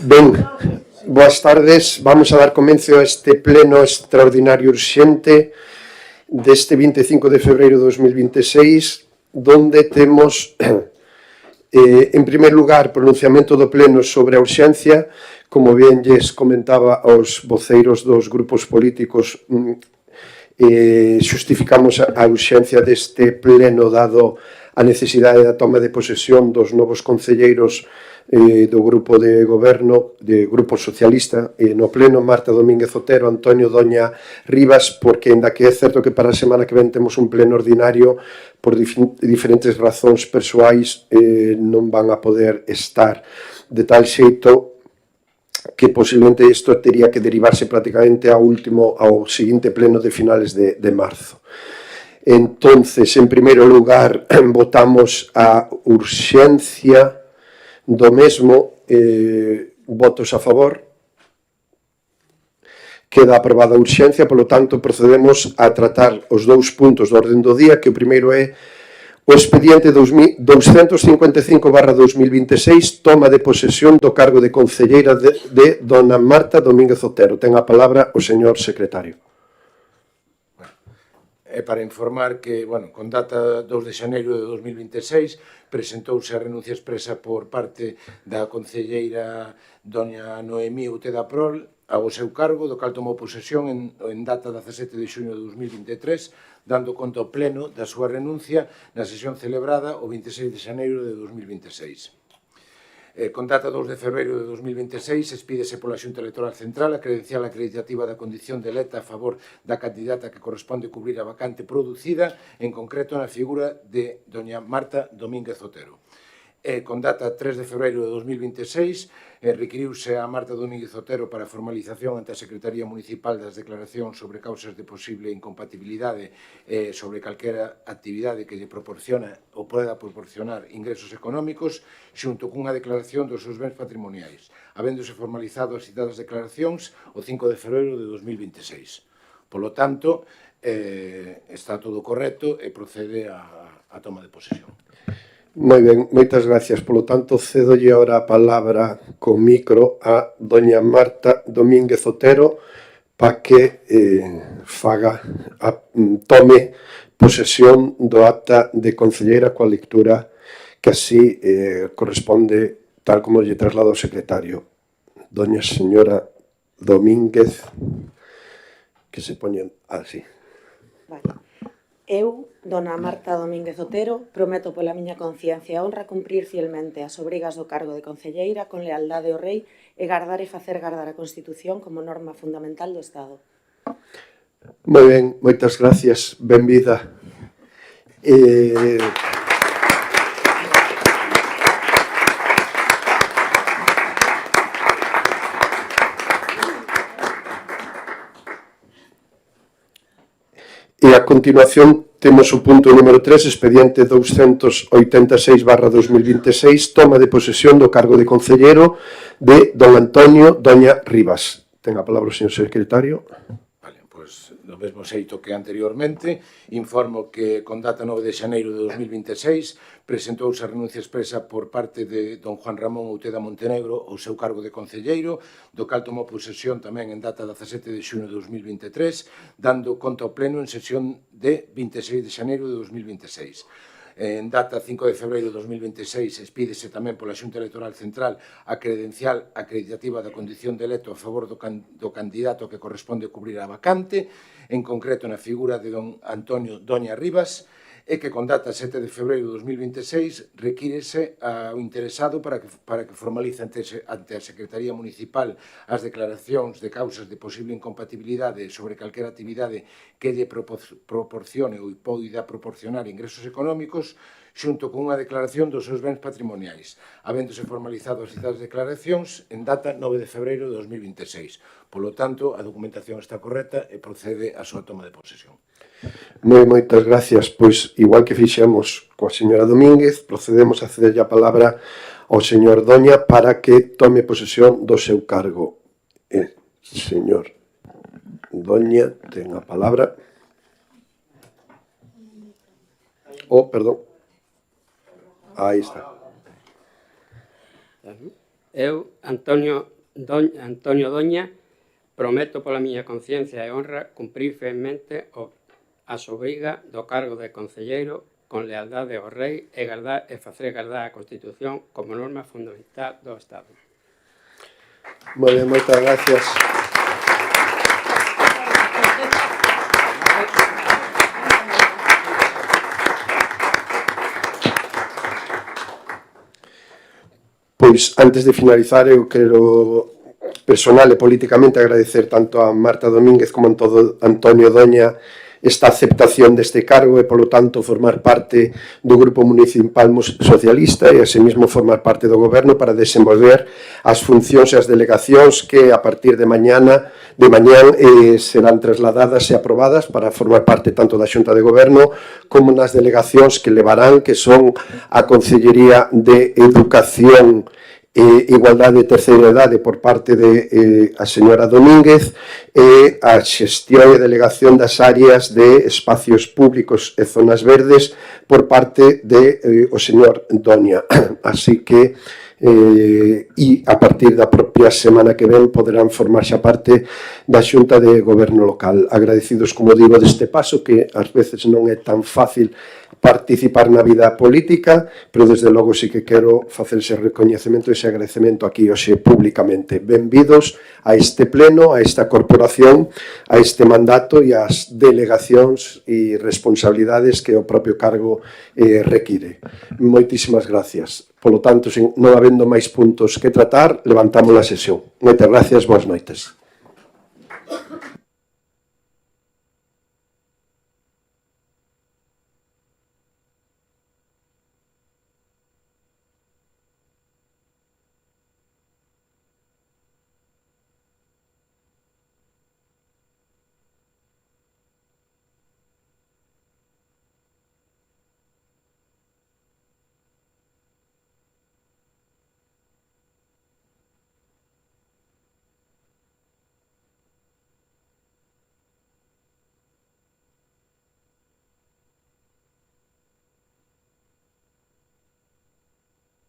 Ben, boas tardes. Vamos a dar comenzo a este pleno extraordinario urxente deste 25 de febreiro de 2026, donde temos, en primer lugar, pronunciamento do pleno sobre a urxencia. Como ben lles comentaba aos voceiros dos grupos políticos, xustificamos a urxencia deste pleno dado a necesidade da toma de posesión dos novos concelleiros do grupo de goberno, de Grupo Socialista, no pleno Marta Domínguez Otero, Antonio Doña Rivas, porque, ainda que é certo que para a semana que ven temos un pleno ordinario, por diferentes razóns persoais non van a poder estar, de tal xeito que posiblemente isto teria que derivarse prácticamente ao seguinte pleno de finales de marzo. Entonces, en primeiro lugar, votamos a urxencia do mesmo, votos a favor. Queda aprobada a urxencia, polo tanto, procedemos a tratar os dous puntos do orden do día, que o primeiro é o expediente 255/2026, toma de posesión do cargo de concelleira de dona Marta Domínguez Otero. Ten a palabra o señor secretario. É para informar que, con data 2 de xaneiro de 2026, presentouse a renuncia expresa por parte da concelleira doña Noemí Uteda Prol ao seu cargo, do cal tomou posesión en data 17 de xuño de 2023, dando conta ao pleno da súa renuncia na sesión celebrada o 26 de xaneiro de 2026. Con data 2 de febreiro de 2026, expídese pola Xunta Electoral Central a credencial acreditativa da condición de eleta a favor da candidata que corresponde cubrir a vacante producida, en concreto na figura de doña Marta Domínguez Otero. Con data 3 de febreiro de 2026, requiriuse a Marta Domínguez Otero para formalización ante a Secretaría Municipal das declaracións sobre causas de posible incompatibilidade sobre calquera actividade que lle proporciona ou poda proporcionar ingresos económicos, xunto cunha declaración dos seus bens patrimoniais, habéndose formalizado as citadas declaracións o 5 de febreiro de 2026. Polo tanto, está todo correcto e procede a toma de posesión. Moi ben, moitas gracias. Polo tanto, cedolle ahora a palabra co micro a doña Marta Domínguez Otero para que tome posesión do acta de concelleira coa lectura que así corresponde, tal como lle traslado o secretario. Doña señora Domínguez, que se poñen así. Vale. Eu, dona Marta Domínguez Otero, prometo pola miña conciencia e honra cumprir fielmente as obrigas do cargo de concelleira con lealdade ao rei e gardar e facer gardar a Constitución como norma fundamental do Estado. Moi ben, moitas gracias, benvida. E a continuación temos o punto número 3, expediente 286/2026, toma de posesión do cargo de concelleiro de don Antonio Doña Rivas. Ten a palabra o señor secretario. Vale, pois, do mesmo xeito que anteriormente, informo que con data 9 de xaneiro de 2026 presentouse a renuncia expresa por parte de don Juan Ramón Uteda Montenegro ao seu cargo de concelleiro, do cal tomou posesión tamén en data 17 de xuño de 2023, dando conta ao pleno en sesión de 26 de xaneiro de 2026. En data 5 de febreiro de 2026 expídese tamén pola Xunta Electoral Central a credencial acreditativa da condición de electo a favor do candidato que corresponde cubrir a vacante, en concreto na figura de don Antonio Doña Rivas, e que con data 7 de febreiro de 2026 requírese ao interesado para que formalice ante a Secretaría Municipal as declaracións de causas de posible incompatibilidade sobre calquera actividade que lle proporcione ou poida proporcionar ingresos económicos, xunto con unha declaración dos seus bens patrimoniais, habéndose formalizado as citadas declaracións en data 9 de febreiro de 2026. Polo tanto, a documentación está correcta e procede a súa toma de posesión. Moitas gracias. Pois, igual que fixemos coa señora Domínguez, procedemos a cederlle a palabra ao señor Doña para que tome posesión do seu cargo. Señor Doña, ten a palabra. Perdón. Aí está. Eu, Antonio Doña, prometo pola miña conciencia e honra cumprir fielmente as obrigas do cargo de concelleiro con lealdade ao Rei e facer gardar a Constitución como norma fundamental do Estado. Moi ben, moitas gracias. Pois, antes de finalizar, eu quero personal e políticamente agradecer tanto a Marta Domínguez como a Antonio Doña esta aceptación deste cargo e, polo tanto, formar parte do Grupo Municipal Socialista e, asimismo, formar parte do Goberno para desenvolver as funcións e as delegacións que, a partir de mañán serán trasladadas e aprobadas para formar parte tanto da Xunta de Goberno como nas delegacións que levarán, que son a Consellería de Educación e Igualdade e Terceira Idade por parte de a señora Domínguez e a xestión e delegación das áreas de espacios públicos e zonas verdes por parte de o señor Doña. Así que e a partir da propia semana que ven poderán formar xa parte da Xunta de Goberno local. Agradecidos, como digo, deste paso que ás veces non é tan fácil participar na vida política, pero desde logo sí que quero facer ese recoñecemento e ese agradecemento aquí hoxe públicamente. Benvidos a este pleno, a esta corporación, a este mandato e as delegacións e responsabilidades que o propio cargo require. Moitísimas gracias. Polo tanto, non habendo máis puntos que tratar, levantamos a sesión. Moitas gracias, boas noites.